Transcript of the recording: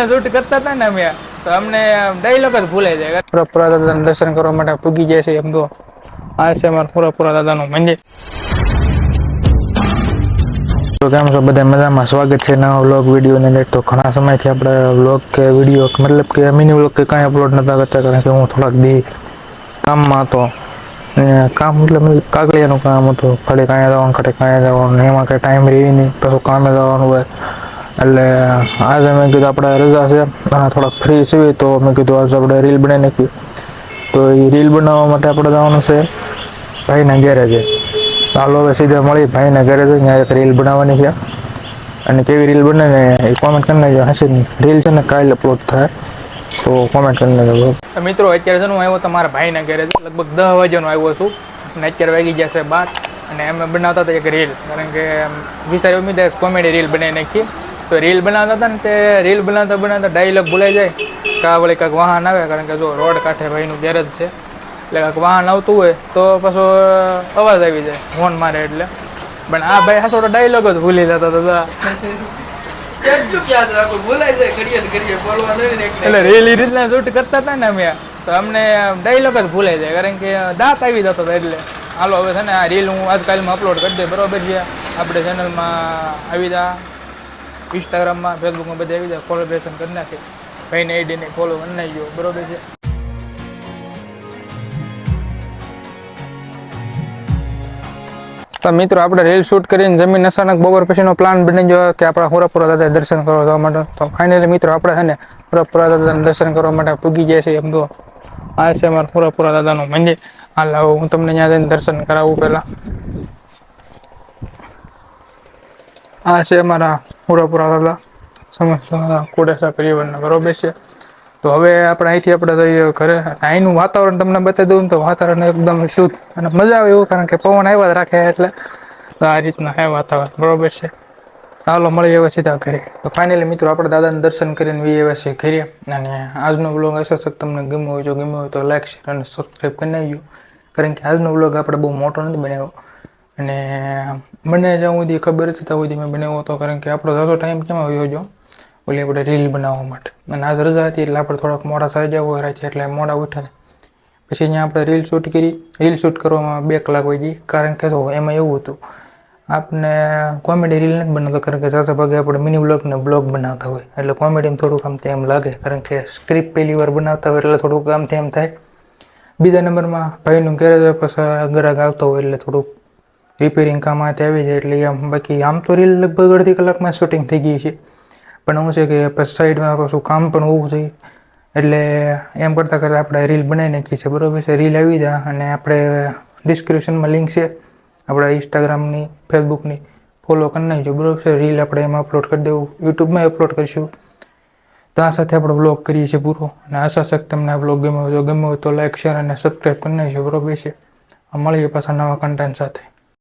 Shoot કરતા હતા ને અમે તો અમને ડાયલોગ જ ભૂલાઈ જાય. પૂરા દાદાના દર્શન કરવા માટે પૂગી જાય છે એમ તો આ છે અમારા પૂરા દાદાનું મંદિર. તો કેમ છો બધા મજામાં? સ્વાગત છે નવા વ્લોગ વિડીયોની અંદર. તો ઘણા સમયથી આપણે વ્લોગ કે વિડીયો મતલબ કે મિની વ્લોગ કે કાંઈ અપલોડ નતા કરતા, કારણ કે હું થોડાક દી કામમાં હતો. કામ મતલબ કાગળિયાનું કામ હતું, ઘરે કાંઈ જવાનું ઘરે કાંઈ જવાનું, એમાં કંઈ ટાઈમ રહી નહીં, પાછું કામે જવાનું હોય. એટલે આજે મેં કીધું આપણે રજા છે અને થોડાક ફ્રી છીએ, તો મેં કીધું આજે આપણે રીલ બનાવી નાખી. તો એ રીલ બનાવવા માટે આપણે જવાનું છે ભાઈના ગેરેજે. ચાલો હવે સીધા મળી ભાઈના ગેરેજે, ત્યાં એક રીલ બનાવવાની છે. અને કેવી રીલ બને ને એ કોમેન્ટ કરી નાખજો. હસીની રીલ છે ને કાલે અપલોડ થાય, તો કોમેન્ટ કરી નાખજો. મિત્રો અત્યારે છે હું આવ્યો તમારા ભાઈના ગેરેજે, લગભગ 10 વાગ્યાનો આવ્યો છું અને અત્યારે વાગી ગયા છે 12. અને અમે બનાવતા હતા એક રીલ, કારણ કે વિચાર્યું ઉમ્મીદ કોમેડી રીલ બનાવી નાખી. તો રીલ બનાવતા હતા ને તે રીલ બનાવતા બનાવતા ડાયલોગ ભૂલાઈ જાય કે આ વળી કાંઈક વાહન આવે, કારણ કે જો રોડ કાંઠે ભાઈનું ગેરેજ છે, એટલે કાંઈક વાહન આવતું હોય તો પાછો અવાજ આવી જાય હોર્ન મારે એટલે. પણ આ ભાઈ હાસો ડાયલોગ જ ભૂલી જતા હતા. એટલે રીલ એ રીતના શૂટ કરતા હતા ને અમે તો અમને ડાયલોગ જ ભૂલાઈ જાય, કારણ કે દાંત આવી જતો હતા. એટલે હાલો હવે છે ને આ રીલ હું આજકાલમાં અપલોડ કરી દે, બરોબર છે. આપણે ચેનલમાં આવી જા, ઇન્સ્ટાગ્રામમાં ફેસબુકમાં બધે આવી જાય, કોલેબ્રેશન કરી નાખે. ભાઈને આઈડીને ફોલો કરી નાખજો, બરોબર છે. તો મિત્રો આપણે રીલ શૂટ કરીને જમીન અચાનક બપોર પછીનો પ્લાન બની ગયો કે આપણા પૂરા દાદા દર્શન કરવા જવા માટે. તો ફાઇનલી મિત્રો આપણે છે ને પૂરા દાદાના દર્શન કરવા માટે પૂગી જાય છે એમ તો આ છે અમારા પૂરા દાદાનું મંદિર. હાલ હું તમને ત્યાં જઈને દર્શન કરાવું. પહેલા આ છે અમારા પૂરા દાદા સમસ્ત કોડેસા પરિવારના, બરોબર છે. તો હવે આપણે અહીંથી આપણે જઈએ ઘરે. અહીંનું વાતાવરણ તમને બતાવી દઉં તો વાતાવરણ એકદમ શુદ્ધ અને મજા આવે એવું, કારણ કે પવન આવ્યા જ રાખે, એટલે આ રીતના હે વાતાવરણ, બરોબર છે. ચાલો મળી આવ્યા સીધા ઘરે. તો ફાઇનલી મિત્રો આપણે દાદાના દર્શન કરીને વી આવ્યા છીએ ઘરે. અને આજનો વ્લોગ અસર તમને ગમ્યો હોય, જો ગમ્યો હોય તો લાઈક શેર અને સબસ્ક્રાઈબ કરી નાખજો, કારણ કે આજનો વ્લોગ આપણે બહુ મોટો નથી બનાવ્યો. અને મને જ્યાં સુધી ખબર હતી ત્યાં સુધી મેં બનાવ્યો હતો, કારણ કે આપણો ઝાઝો ટાઈમ કેમ આવ્યો જો ઓલી આપણે રીલ બનાવવા માટે. અને આજ રજા હતી એટલે આપણે થોડાક મોડા સાજા હોય છે, એટલે મોડા ઉઠ્યા. પછી અહીંયા આપણે રીલ શૂટ કરી. રીલ શૂટ કરવામાં 2 કલાક વહી ગઈ, કારણ કે તો એમાં એવું હતું આપણે કોમેડી રીલ નથી બનાવતા, કારણ કે સાથે ભાગે આપણે મિની બ્લોગ ને બ્લોગ બનાવતા હોય, એટલે કોમેડીમાં થોડુંક આમ તેમ લાગે, કારણ કે સ્ક્રિપ્ટ પહેલી વાર બનાવતા હોય એટલે થોડુંક આમ તેમ થાય. બીજા નંબરમાં ભાઈનું ગેરેજ પછી ગ્રાહક આવતો હોય એટલે થોડુંક રિપેરિંગ કામ આતે આવી જાય, એટલે આમ બાકી આમ તો રીલ લગભગ અડધી કલાકમાં શૂટિંગ થઈ ગઈ છે. પણ હું છે કે પછી સાઈડમાં પાછું કામ પણ હોવું જોઈએ, એટલે એમ કરતાં કરતાં આપણે રીલ બનાવી નાખી છે, બરોબર છે. રીલ આવી જાય અને આપણે ડિસ્ક્રિપ્શનમાં લિંક છે આપણા ઇન્સ્ટાગ્રામની, ફેસબુકની, ફોલો કરી નાખજો, બરોબર છે. રીલ આપણે એમાં અપલોડ કરી દેવું, યુટ્યુબમાં અપલોડ કરીશું. તો આ સાથે આપણે વ્લોગ કરીએ છીએ પૂરો. અને આશા છે તમને આ વ્લોગ ગમ્યો હોય તો લાઈક શેર અને સબસ્ક્રાઈબ કરી નાખજો, બરોબર છે. મળીએ પાછા નવા કન્ટેન્ટ સાથે.